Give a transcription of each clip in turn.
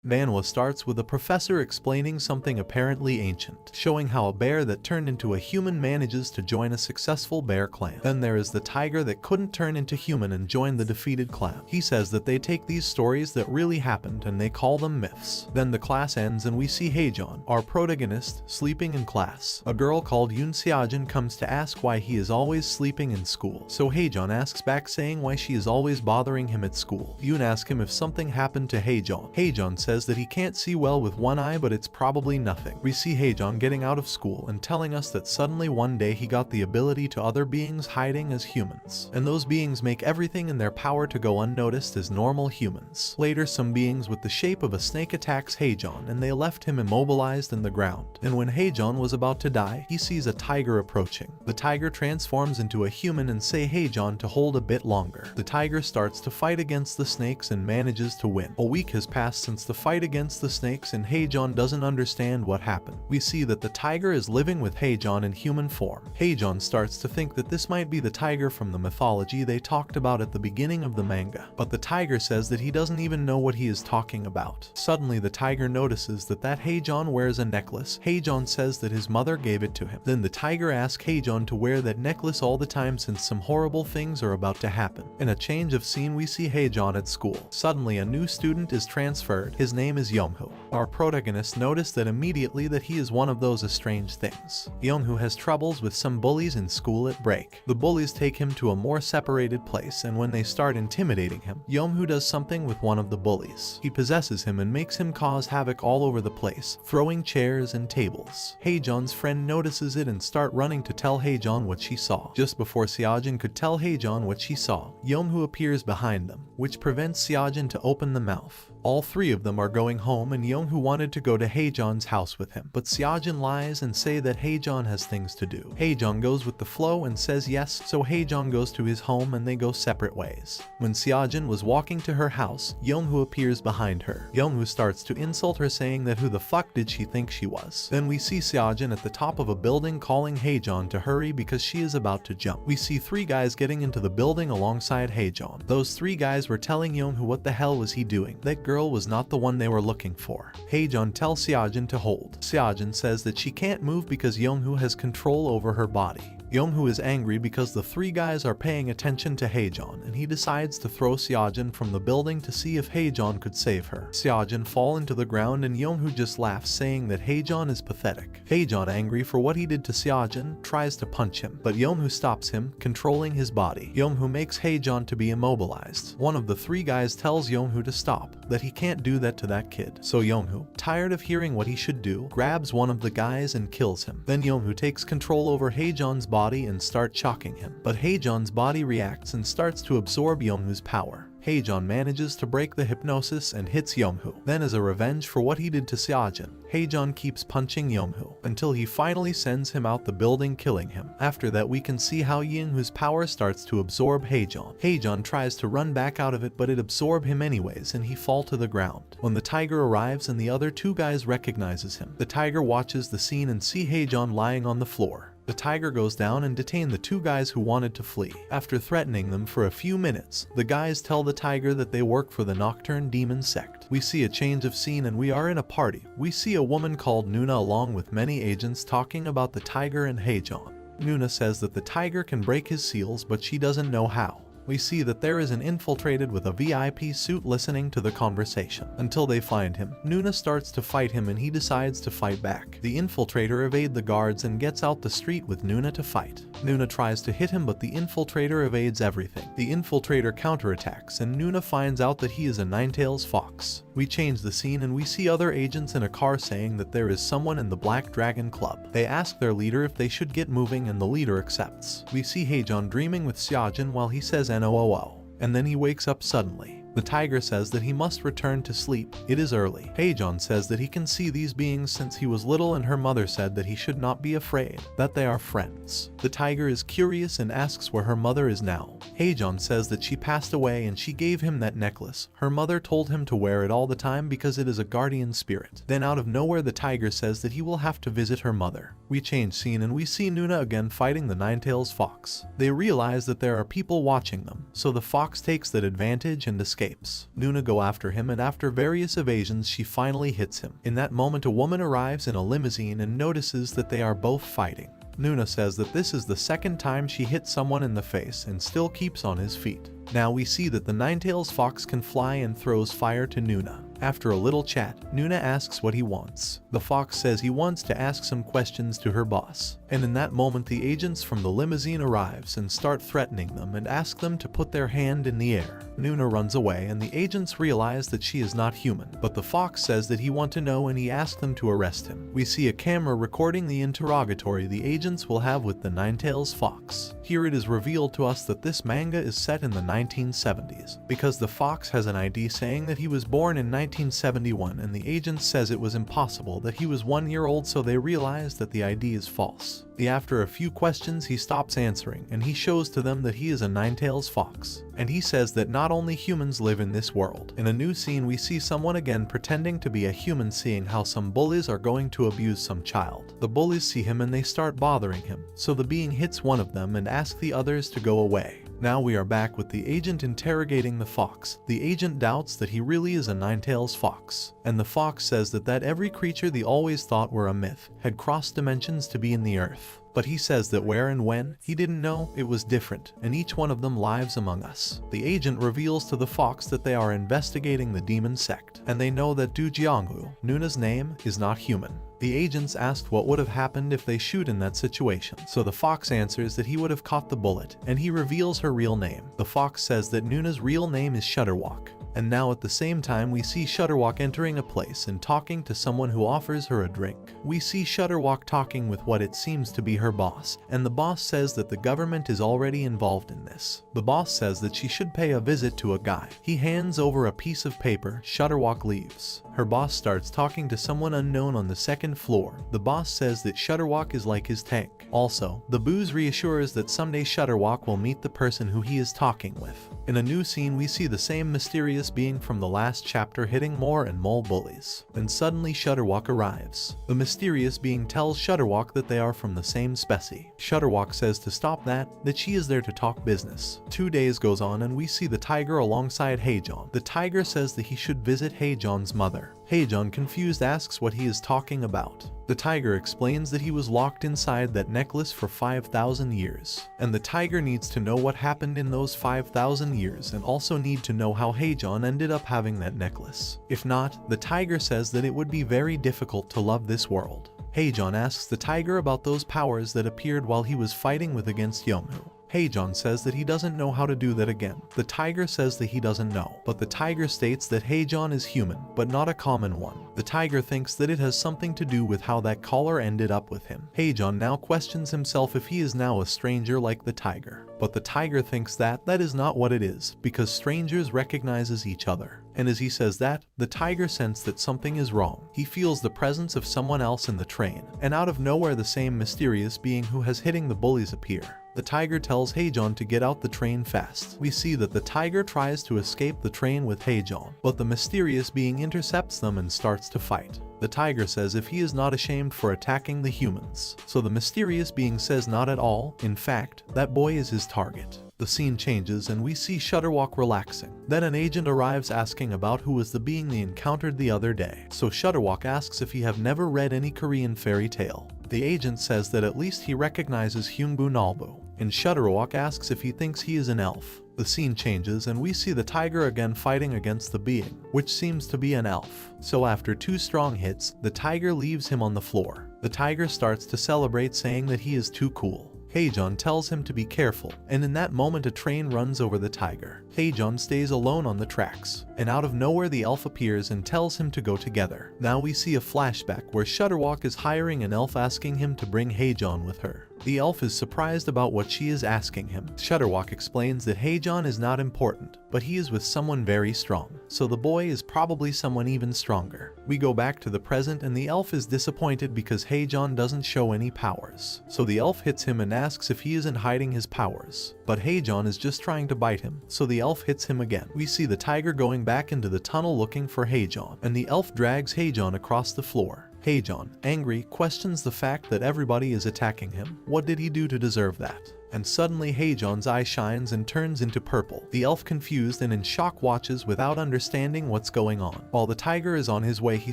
Manhwa starts with a professor explaining something apparently ancient, showing how a bear that turned into a human manages to join a successful bear clan. Then there is the tiger that couldn't turn into human and join the defeated clan. He says that they take these stories that really happened and they call them myths. Then the class ends and we see Haseon, our protagonist, sleeping in class. A girl called Seojin comes to ask why he is always sleeping in school. So Haseon asks back saying why she is always bothering him at school. Yoon asks him if something happened to Haseon. Haseon says that he can't see well with one eye but it's probably nothing. We see Haseon getting out of school and telling us that suddenly one day he got the ability to other beings hiding as humans. And those beings make everything in their power to go unnoticed as normal humans. Later some beings with the shape of a snake attacks Haseon and they left him immobilized in the ground. And when Haseon was about to die, he sees a tiger approaching. The tiger transforms into a human and say Haseon to hold a bit longer. The tiger starts to fight against the snakes and manages to win. A week has passed since the fight against the snakes and Haseon doesn't understand what happened. We see that the tiger is living with Haseon in human form. Haseon starts to think that this might be the tiger from the mythology they talked about at the beginning of the manga, but the tiger says that he doesn't even know what he is talking about. Suddenly the tiger notices that Haseon wears a necklace. Haseon says that his mother gave it to him. Then the tiger asks Haseon to wear that necklace all the time since some horrible things are about to happen. In a change of scene we see Haseon at school. Suddenly a new student is transferred. His name is Yeonho. Our protagonist noticed that immediately that he is one of those estranged things. Yeonho has troubles with some bullies in school at break. The bullies take him to a more separated place and when they start intimidating him, Yeonho does something with one of the bullies. He possesses him and makes him cause havoc all over the place, throwing chairs and tables. Haseon's friend notices it and start running to tell Haseon what she saw. Just before Seojin could tell Haseon what she saw, Yeonho appears behind them, which prevents Seojin to open the mouth. All three of them are going home and Yeonho wanted to go to Haejeon's house with him, but Seojin lies and say that Haejeon has things to do. Haejeon goes with the flow and says yes, so Haejeon goes to his home and they go separate ways. When Seojin was walking to her house, Yeonho appears behind her. Yeonho starts to insult her saying that who the fuck did she think she was. Then we see Seojin at the top of a building calling Haejeon to hurry because she is about to jump. We see three guys getting into the building alongside Haejeon. Those three guys were telling Yeonho what the hell was he doing. That girl was not the one they were looking for. Haejeon tells Seojin to hold. Seojin says that she can't move because Yeonho has control over her body. Yeonho is angry because the three guys are paying attention to Haejeon and he decides to throw Seojin from the building to see if Haejeon could save her. Seojin falls into the ground and Yeonho just laughs saying that Haejeon is pathetic. Haejeon, angry for what he did to Seojin, tries to punch him, but Yeonho stops him, controlling his body. Yeonho makes Haejeon to be immobilized. One of the three guys tells Yeonho to stop, that he can't do that to that kid. So Yeonho, tired of hearing what he should do, grabs one of the guys and kills him. Then Yeonho takes control over Haejeon's body and start shocking him, but Haejeon's body reacts and starts to absorb Yeonho's power. Haejeon manages to break the hypnosis and hits Yeonho. Then as a revenge for what he did to Seojin, Haejeon keeps punching Yeonho until he finally sends him out the building, killing him. After that we can see how Yeonho's power starts to absorb Haejeon. Haejeon tries to run back out of it but it absorbs him anyways and he falls to the ground. When the tiger arrives and the other two guys recognizes him, the tiger watches the scene and see Haejeon lying on the floor. The tiger goes down and detains the two guys who wanted to flee. After threatening them for a few minutes, the guys tell the tiger that they work for the Nocturne Demon sect. We see a change of scene and we are in a party. We see a woman called Nuna along with many agents talking about the tiger and Haejeon. Nuna says that the tiger can break his seals but she doesn't know how. We see that there is an infiltrated with a VIP suit listening to the conversation. Until they find him, Nuna starts to fight him and he decides to fight back. The infiltrator evades the guards and gets out the street with Nuna to fight. Nuna tries to hit him but the infiltrator evades everything. The infiltrator counterattacks and Nuna finds out that he is a Ninetails fox. We change the scene and we see other agents in a car saying that there is someone in the Black Dragon Club. They ask their leader if they should get moving and the leader accepts. We see Haejeon dreaming with Seojin while he says NOOO, and then he wakes up suddenly. The tiger says that he must return to sleep. It is early. Haejeon says that he can see these beings since he was little and her mother said that he should not be afraid, that they are friends. The tiger is curious and asks where her mother is now. Haejeon says that she passed away and she gave him that necklace. Her mother told him to wear it all the time because it is a guardian spirit. Then out of nowhere the tiger says that he will have to visit her mother. We change scene and we see Nuna again fighting the Ninetails fox. They realize that there are people watching them, so the fox takes that advantage and escapes. escapes. Nuna go after him, and after various evasions she finally hits him. In that moment a woman arrives in a limousine and notices that they are both fighting. Nuna says that this is the second time she hit someone in the face and still keeps on his feet. Now we see that the Ninetails fox can fly and throws fire to Nuna. After a little chat, Nuna asks what he wants. The fox says he wants to ask some questions to her boss. And in that moment the agents from the limousine arrives and start threatening them and ask them to put their hand in the air. Nuna runs away and the agents realize that she is not human, but the fox says that he wants to know and he asks them to arrest him. We see a camera recording the interrogatory the agents will have with the Ninetails fox. Here it is revealed to us that this manga is set in the 1970s, because the fox has an ID saying that he was born in 1971 and the agent says it was impossible, that he was 1 year old, so they realize that the ID is false. After a few questions he stops answering and he shows to them that he is a Ninetails fox. And he says that not only humans live in this world. In a new scene we see someone again pretending to be a human, seeing how some bullies are going to abuse some child. The bullies see him and they start bothering him, so the being hits one of them and asks the others to go away. Now we are back with the agent interrogating the fox. The agent doubts that he really is a Ninetails fox, and the fox says that every creature they always thought were a myth had crossed dimensions to be in the earth. But he says that where and when, he didn't know, it was different, and each one of them lives among us. The agent reveals to the fox that they are investigating the demon sect, and they know that Du Jianghu, Nuna's name, is not human. The agents asked what would have happened if they shoot in that situation, so the fox answers that he would have caught the bullet, and he reveals her real name. The fox says that Nuna's real name is Shutterwalk. And now at the same time we see Shutterwalk entering a place and talking to someone who offers her a drink. We see Shutterwalk talking with what it seems to be her boss, and the boss says that the government is already involved in this. The boss says that she should pay a visit to a guy. He hands over a piece of paper. Shutterwalk leaves. Her boss starts talking to someone unknown on the second floor. The boss says that Shutterwalk is like his tank. Also, the booze reassures that someday Shutterwalk will meet the person who he is talking with. In a new scene we see the same mysterious being from the last chapter hitting more and more bullies. Then suddenly Shutterwalk arrives. The mysterious being tells Shutterwalk that they are from the same specie. Shutterwalk says to stop that she is there to talk business. 2 days goes on and we see the tiger alongside Haseon. The tiger says that he should visit Haseon's mother. Haseon, confused, asks what he is talking about. The tiger explains that he was locked inside that necklace for 5,000 years, and the tiger needs to know what happened in those 5,000 years and also need to know how Haseon ended up having that necklace. If not, the tiger says that it would be very difficult to love this world. Haseon asks the tiger about those powers that appeared while he was fighting against Yomhu. Haseon says that he doesn't know how to do that again. The tiger says that he doesn't know, but the tiger states that Haseon is human, but not a common one. The tiger thinks that it has something to do with how that collar ended up with him. Haseon now questions himself if he is now a stranger like the tiger. But the tiger thinks that is not what it is, because strangers recognizes each other. And as he says that, the tiger senses that something is wrong. He feels the presence of someone else in the train, and out of nowhere the same mysterious being who has hitting the bullies appear. The tiger tells Haseon to get out the train fast. We see that the tiger tries to escape the train with Haseon, but the mysterious being intercepts them and starts to fight. The tiger says if he is not ashamed for attacking the humans. So the mysterious being says not at all. In fact, that boy is his target. The scene changes and we see Shutterwalk relaxing. Then an agent arrives asking about who was the being they encountered the other day. So Shutterwalk asks if he have never read any Korean fairy tale. The agent says that at least he recognizes Hyungbu Nalbu, and Shutterwalk asks if he thinks he is an elf. The scene changes and we see the tiger again fighting against the being, which seems to be an elf. So after 2 strong hits, the tiger leaves him on the floor. The tiger starts to celebrate, saying that he is too cool. Haseon tells him to be careful, and in that moment a train runs over the tiger. Haseon stays alone on the tracks, and out of nowhere the elf appears and tells him to go together. Now we see a flashback where Shutterwalk is hiring an elf, asking him to bring Haseon with her. The elf is surprised about what she is asking him. Shutterwalk explains that Haseon is not important, but he is with someone very strong, so the boy is probably someone even stronger. We go back to the present and the elf is disappointed because Haseon doesn't show any powers. So the elf hits him and asks if he isn't hiding his powers, but Haseon is just trying to bite him, so the elf hits him again. We see the tiger going back into the tunnel looking for Haseon, and the elf drags Haseon across the floor. Haseon, angry, questions the fact that everybody is attacking him. What did he do to deserve that? and suddenly Haejeon's eye shines and turns into purple. The elf, confused and in shock, watches without understanding what's going on. While the tiger is on his way, he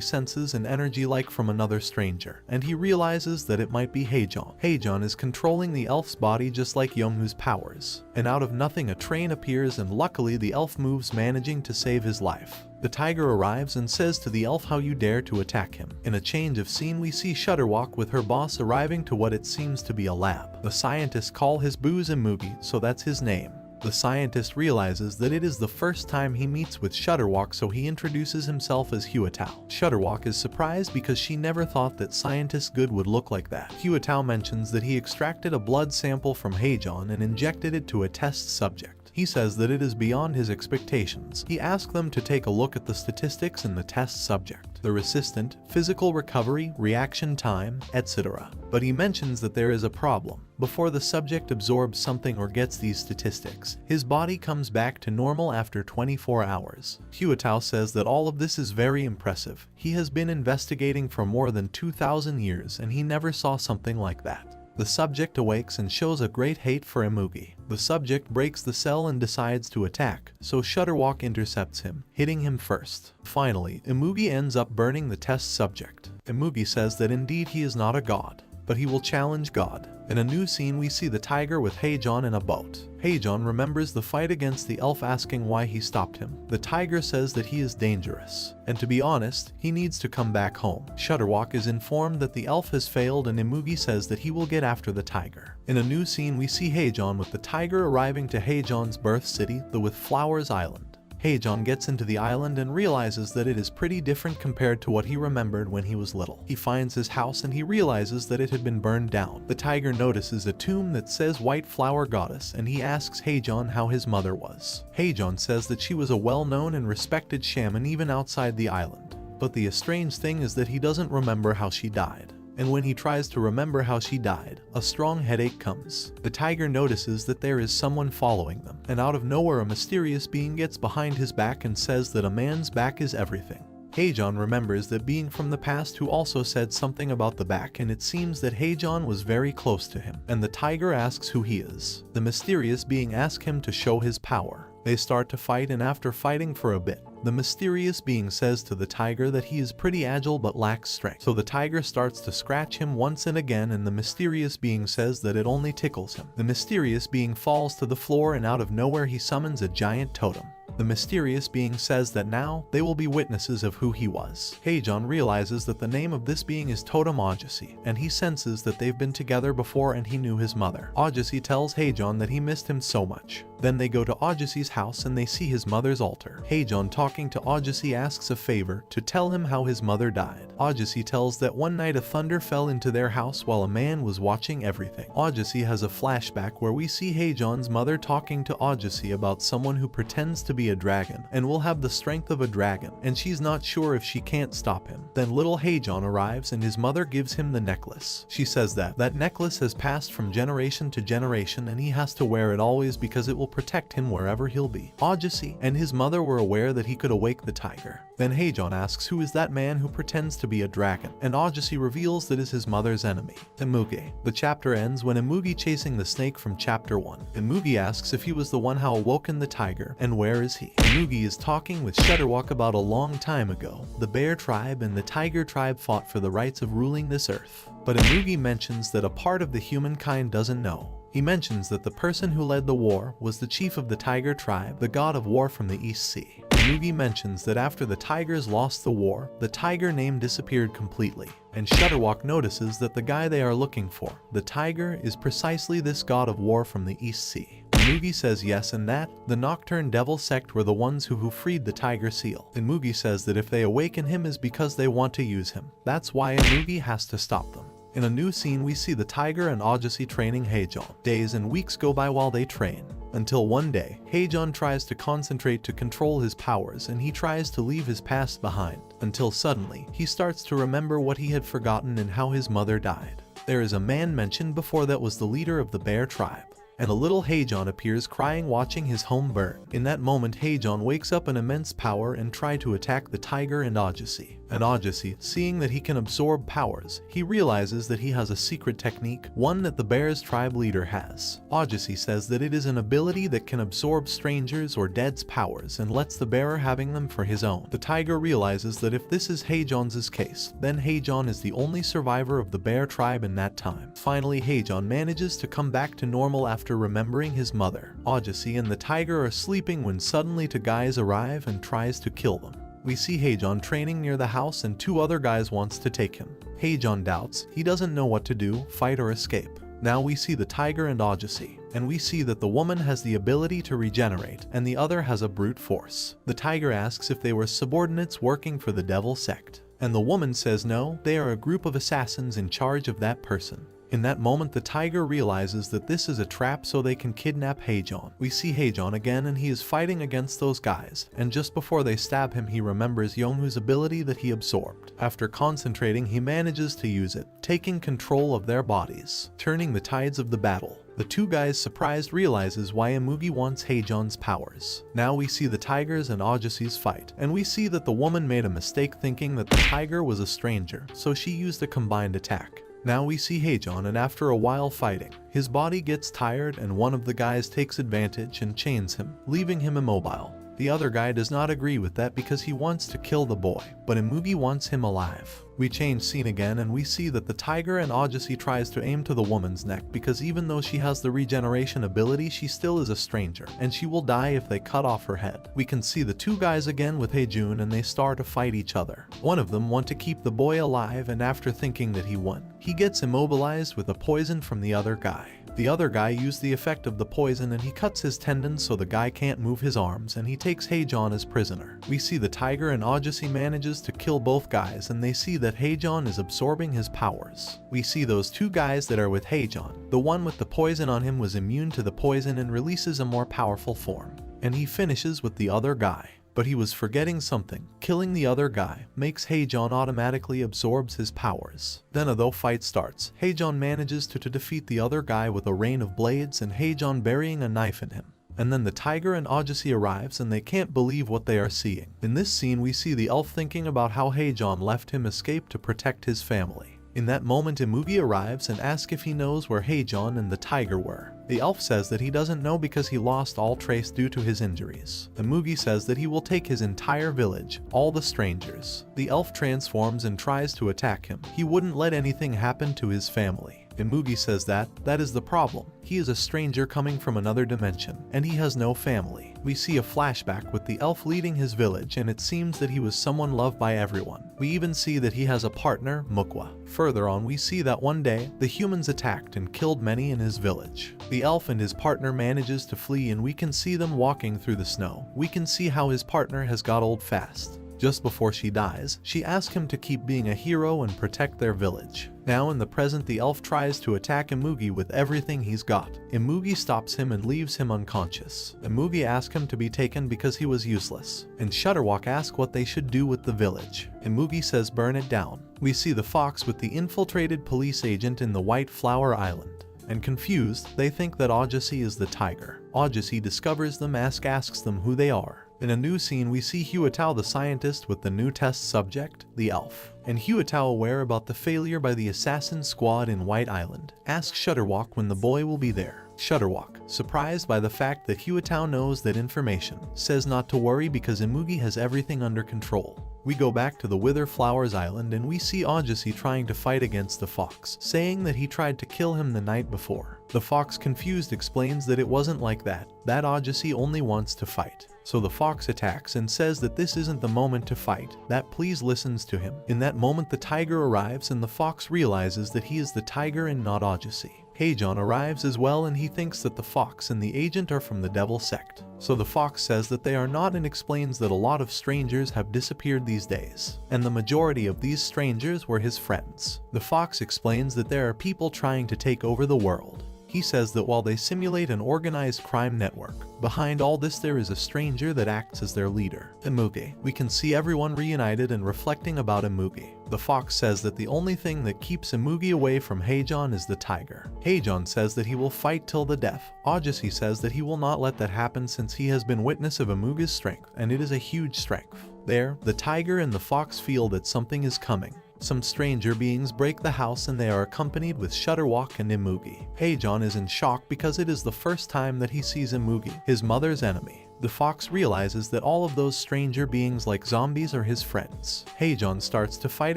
senses an energy like from another stranger, and he realizes that it might be Haejeon. Haejeon is controlling the elf's body just like Youngwoo's powers, and out of nothing a train appears, and luckily the elf moves, managing to save his life. The tiger arrives and says to the elf, "How you dare to attack him." In a change of scene, we see Shudderwock with her boss arriving to what it seems to be a lab. The scientists call his booze Imugi, so that's his name. The scientist realizes that it is the first time he meets with Shudderwock, so he introduces himself as Huatao. Shudderwock is surprised because she never thought that Scientist Good would look like that. Huatao mentions that he extracted a blood sample from Haejeon and injected it to a test subject. He says that it is beyond his expectations. He asks them to take a look at the statistics in the test subject, the resistant, physical recovery, reaction time, etc. But he mentions that there is a problem. Before the subject absorbs something or gets these statistics, his body comes back to normal after 24 hours. Huatao says that all of this is very impressive. He has been investigating for more than 2,000 years and he never saw something like that. The subject awakes and shows a great hate for Imugi. The subject breaks the cell and decides to attack, so Shudderwock intercepts him, hitting him first. Finally, Imugi ends up burning the test subject. Imugi says that indeed he is not a god, but he will challenge God. In a new scene, we see the tiger with Haejeon in a boat. Haejeon remembers the fight against the elf, asking why he stopped him. The tiger says that he is dangerous, and to be honest, he needs to come back home. Shudderwock is informed that the elf has failed, and Imugi says that he will get after the tiger. In a new scene, we see Haejeon with the tiger arriving to Haejeon's birth city, the With Flowers Island. Haejeon gets into the island and realizes that it is pretty different compared to what he remembered when he was little. He finds his house and he realizes that it had been burned down. The tiger notices a tomb that says White Flower Goddess, and he asks Haejeon how his mother was. Haejeon says that she was a well-known and respected shaman even outside the island. But the strange thing is that he doesn't remember how she died. And when he tries to remember how she died, a strong headache comes. The tiger notices that there is someone following them, and out of nowhere a mysterious being gets behind his back and says that a man's back is everything. Haejeon remembers that being from the past who also said something about the back, and it seems that Haejeon was very close to him, and the tiger asks who he is. The mysterious being asks him to show his power. They start to fight, and after fighting for a bit, the mysterious being says to the tiger that he is pretty agile but lacks strength. So the tiger starts to scratch him once and again, and the mysterious being says that it only tickles him. The mysterious being falls to the floor, and out of nowhere he summons a giant totem. The mysterious being says that now they will be witnesses of who he was. Haejeon realizes that the name of this being is Totem Aujasi, and he senses that they've been together before and he knew his mother. Aujasi tells Haejeon that he missed him so much. Then they go to Aujasi's house and they see his mother's altar. Haejeon, talking to Aujasi, asks a favor to tell him how his mother died. Aujasi tells that one night a thunder fell into their house while a man was watching everything. Aujasi has a flashback where we see Haejeon's mother talking to Aujasi about someone who pretends to be a dragon and will have the strength of a dragon, and she's not sure if she can't stop him. Then little Haejeon arrives and his mother gives him the necklace. She says that necklace has passed from generation to generation and he has to wear it always because it will protect him wherever he'll be. Aujasi and his mother were aware that he could awake the tiger. Then Haejeon asks who is that man who pretends to be a dragon, and Aujasi reveals that is his mother's enemy, Imugi. The chapter ends when Imugi chasing the snake from chapter 1. Imugi asks if he was the one who awoken the tiger, and where is he? Imugi is talking with Shudderwock about a long time ago. The bear tribe and the tiger tribe fought for the rights of ruling this earth. But Imugi mentions that a part of the humankind doesn't know. He mentions that the person who led the war was the chief of the tiger tribe, the god of war from the East Sea. Imugi mentions that after the tigers lost the war, the tiger name disappeared completely, and Shudderwock notices that the guy they are looking for, the tiger, is precisely this god of war from the East Sea. Imugi says yes, and that the Nocturne Devil sect were the ones who freed the tiger seal. Imugi says that if they awaken him is because they want to use him. That's why Imugi has to stop them. In a new scene, we see the tiger and Aujasi training Haejeon. Days and weeks go by while they train, until one day, Haejeon tries to concentrate to control his powers and he tries to leave his past behind, until suddenly, he starts to remember what he had forgotten and how his mother died. There is a man mentioned before that was the leader of the bear tribe, and a little Haseon appears crying watching his home burn. In that moment Haseon wakes up in immense power and try to attack the tiger and Augusty. And Augusty, seeing that he can absorb powers, he realizes that he has a secret technique, one that the bear's tribe leader has. Augusty says that it is an ability that can absorb strangers or dead's powers and lets the bearer having them for his own. The tiger realizes that if this is Haseon's case, then Haseon is the only survivor of the bear tribe in that time. Finally, Haseon manages to come back to normal after remembering his mother. Augusty and the tiger are sleeping when suddenly two guys arrive and tries to kill them. We see Haseon training near the house and two other guys wants to take him. Haseon doubts, he doesn't know what to do, fight or escape. Now we see the tiger and Augusty, and we see that the woman has the ability to regenerate and the other has a brute force. The tiger asks if they were subordinates working for the devil sect, and the woman says no, they are a group of assassins in charge of that person. In that moment the tiger realizes that this is a trap so they can kidnap Haseon. We see Haseon again and he is fighting against those guys, and just before they stab him he remembers Yonghu's ability that he absorbed. After concentrating he manages to use it, taking control of their bodies, turning the tides of the battle. The two guys surprised realizes why Imugi wants Haseon's powers. Now we see the tigers and Augusty's fight, and we see that the woman made a mistake thinking that the tiger was a stranger, so she used a combined attack. Now we see Haseon, and after a while fighting, his body gets tired and one of the guys takes advantage and chains him, leaving him immobile. The other guy does not agree with that because he wants to kill the boy, but Imugi wants him alive. We change scene again and we see that the tiger and Augusty tries to aim to the woman's neck because even though she has the regeneration ability she still is a stranger, and she will die if they cut off her head. We can see the two guys again with Haejun and they start to fight each other. One of them wants to keep the boy alive, and after thinking that he won, he gets immobilized with a poison from the other guy. The other guy used the effect of the poison and he cuts his tendons so the guy can't move his arms, and he takes Haejeon as prisoner. We see the tiger and Augusty manages to kill both guys and they see that Haejeon is absorbing his powers. We see those two guys that are with Haejeon. The one with the poison on him was immune to the poison and releases a more powerful form. And he finishes with the other guy. But he was forgetting something. Killing the other guy makes Haejeon automatically absorbs his powers. Then although fight starts, Haejeon manages to defeat the other guy with a rain of blades and Haejeon burying a knife in him. And then the tiger and Augusty arrives and they can't believe what they are seeing. In this scene we see the elf thinking about how Haejeon left him escape to protect his family. In that moment Imugi arrives and asks if he knows where Haejeon and the tiger were. The elf says that he doesn't know because he lost all trace due to his injuries. Imugi says that he will take his entire village, all the strangers. The elf transforms and tries to attack him. He wouldn't let anything happen to his family. Imugi says that is the problem. He is a stranger coming from another dimension, and he has no family. We see a flashback with the elf leading his village, and it seems that he was someone loved by everyone. We even see that he has a partner, Mukwa. Further on we see that one day, the humans attacked and killed many in his village. The elf and his partner manages to flee and we can see them walking through the snow. We can see how his partner has got old fast. Just before she dies, she asks him to keep being a hero and protect their village. Now in the present the elf tries to attack Imugi with everything he's got. Imugi stops him and leaves him unconscious. Imugi asks him to be taken because he was useless. And Shutterwalk asks what they should do with the village. Imugi says burn it down. We see the fox with the infiltrated police agent in the White Flower Island. And confused, they think that Augusty is the tiger. Augusty discovers the mask, asks them who they are. In a new scene we see Huatao the scientist with the new test subject, the elf. And Huatao, aware about the failure by the assassin squad in White Island, asks Shutterwalk when the boy will be there. Shutterwalk, surprised by the fact that Huatao knows that information, says not to worry because Imugi has everything under control. We go back to the Wither Flowers Island and we see Augusty trying to fight against the fox, saying that he tried to kill him the night before. The fox, confused, explains that it wasn't like that Augusty only wants to fight. So the fox attacks and says that this isn't the moment to fight, that please listens to him. In that moment the tiger arrives and the fox realizes that he is the tiger and not Augusty. Haejeon arrives as well and he thinks that the fox and the agent are from the devil sect. So the fox says that they are not and explains that a lot of strangers have disappeared these days, and the majority of these strangers were his friends. The fox explains that there are people trying to take over the world. He says that while they simulate an organized crime network, behind all this there is a stranger that acts as their leader, Imugi. We can see everyone reunited and reflecting about Imugi. The fox says that the only thing that keeps Imugi away from Haseon is the tiger. Haseon says that he will fight till the death. Ajasi says that he will not let that happen since he has been witness of Imugi's strength, and it is a huge strength. There, the tiger and the fox feel that something is coming. Some stranger beings break the house and they are accompanied with Shutterwalk and Imugi. Haseon is in shock because it is the first time that he sees Imugi, his mother's enemy. The fox realizes that all of those stranger beings like zombies are his friends. Haseon starts to fight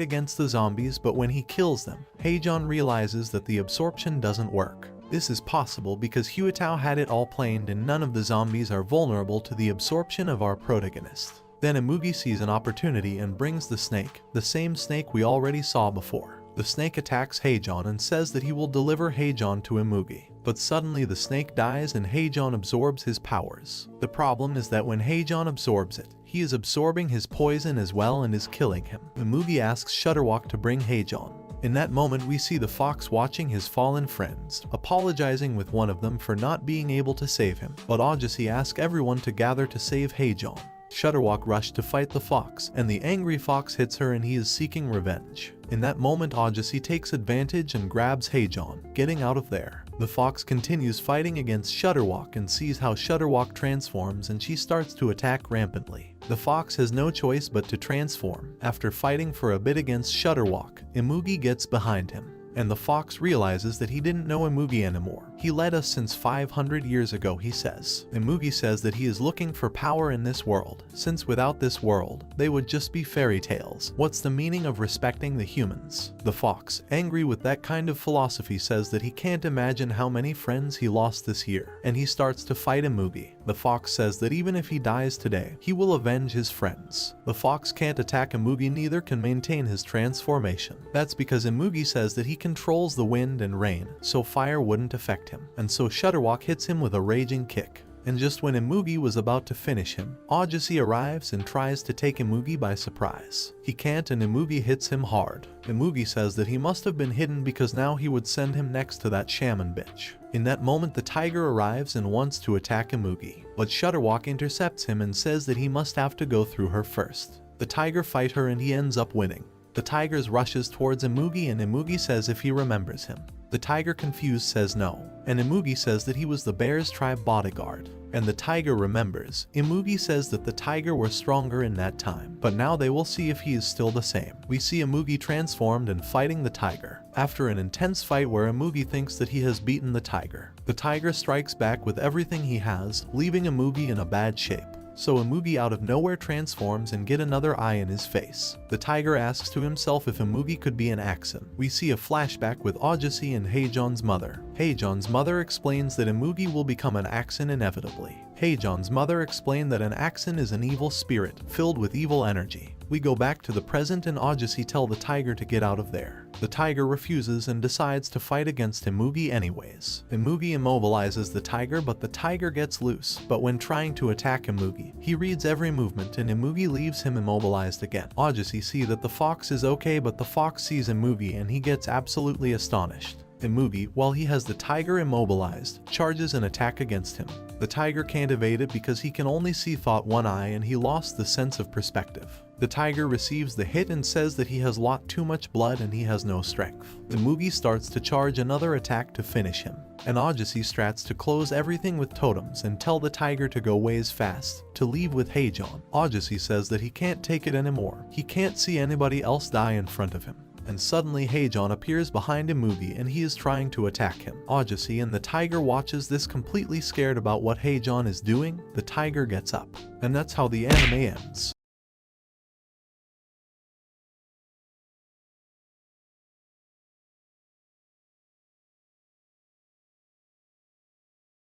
against the zombies, but when he kills them, Haseon realizes that the absorption doesn't work. This is possible because Huatao had it all planned and none of the zombies are vulnerable to the absorption of our protagonist. Then Imugi sees an opportunity and brings the snake, the same snake we already saw before. The snake attacks Haseon and says that he will deliver Haseon to Imugi. But suddenly the snake dies and Haseon absorbs his powers. The problem is that when Haseon absorbs it, he is absorbing his poison as well and is killing him. Imugi asks Shutterwalk to bring Haseon. In that moment we see the fox watching his fallen friends, apologizing with one of them for not being able to save him. But Ajasi asks everyone to gather to save Haseon. Shutterwalk rushed to fight the fox, and the angry fox hits her and he is seeking revenge. In that moment Ajasi takes advantage and grabs Haseon, getting out of there. The fox continues fighting against Shutterwalk and sees how Shutterwalk transforms and she starts to attack rampantly. The fox has no choice but to transform. After fighting for a bit against Shutterwalk, Imugi gets behind him. And the fox realizes that he didn't know Imugi anymore. He led us since 500 years ago, he says. Imugi says that he is looking for power in this world, since without this world, they would just be fairy tales. What's the meaning of respecting the humans? The fox, angry with that kind of philosophy, says that he can't imagine how many friends he lost this year, and he starts to fight Imugi. The fox says that even if he dies today, he will avenge his friends. The fox can't attack Imugi, neither can maintain his transformation. That's because Imugi says that he controls the wind and rain, so fire wouldn't affect him. And so Shutterwalk hits him with a raging kick. And just when Imugi was about to finish him, Ajasi arrives and tries to take Imugi by surprise. He can't and Imugi hits him hard. Imugi says that he must have been hidden because now he would send him next to that shaman bitch. In that moment the tiger arrives and wants to attack Imugi, but Shutterwalk intercepts him and says that he must have to go through her first. The tiger fights her and he ends up winning. The tiger rushes towards Imugi and Imugi says if he remembers him. The tiger, confused, says no, and Imugi says that he was the bear's tribe bodyguard. And the tiger remembers. Imugi says that the tiger were stronger in that time, but now they will see if he is still the same. We see Imugi transformed and fighting the tiger. After an intense fight where Imugi thinks that he has beaten the tiger strikes back with everything he has, leaving Imugi in a bad shape. So Imugi out of nowhere transforms and get another eye in his face. The tiger asks to himself if Imugi could be an Axon. We see a flashback with Ajasi and Haseon's mother. Haseon's mother explains that Imugi will become an Axon inevitably. Haseon's mother explained that an Axon is an evil spirit, filled with evil energy. We go back to the present and Ajasi tell the tiger to get out of there. The tiger refuses and decides to fight against Imugi anyways. Imugi immobilizes the tiger, but the tiger gets loose. But when trying to attack Imugi, he reads every movement and Imugi leaves him immobilized again. Ajasi sees that the fox is okay, but the fox sees Imugi and he gets absolutely astonished. Imugi, while he has the tiger immobilized, charges an attack against him. The tiger can't evade it because he can only see thought one eye and he lost the sense of perspective. The tiger receives the hit and says that he has lost too much blood and he has no strength. Imugi starts to charge another attack to finish him. And Ajasi strats to close everything with totems and tell the tiger to go ways fast, to leave with Haseon. Ajasi says that he can't take it anymore. He can't see anybody else die in front of him. And suddenly Haseon appears behind Imugi and he is trying to attack him. Ajasi and the tiger watches this, completely scared about what Haseon is doing. The tiger gets up. And that's how the anime ends.